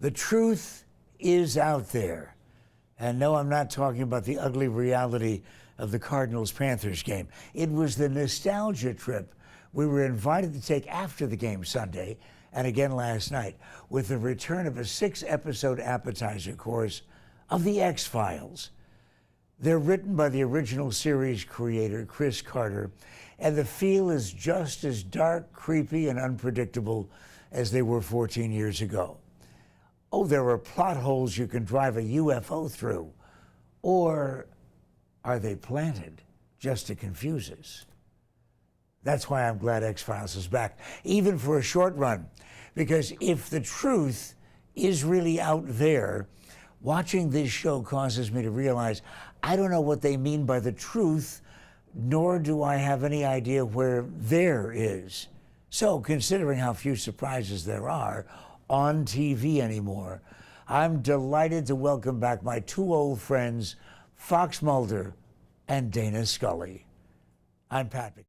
The truth is out there. And no, I'm not talking about the ugly reality of the Cardinals-Panthers game. It was the nostalgia trip we were invited to take after the game Sunday and again last night with the return of a 6-episode appetizer course of The X-Files. They're written by the original series creator, Chris Carter, and the feel is just as dark, creepy, and unpredictable as they were 14 years ago. Oh, there are plot holes you can drive a UFO through. Or are they planted just to confuse us? That's why I'm glad X-Files is back, even for a short run. Because if the truth is really out there, watching this show causes me to realize I don't know what they mean by the truth, nor do I have any idea where there is. So, considering how few surprises there are on TV anymore, I'm delighted to welcome back my two old friends, Fox Mulder and Dana Scully. I'm Pat McKay.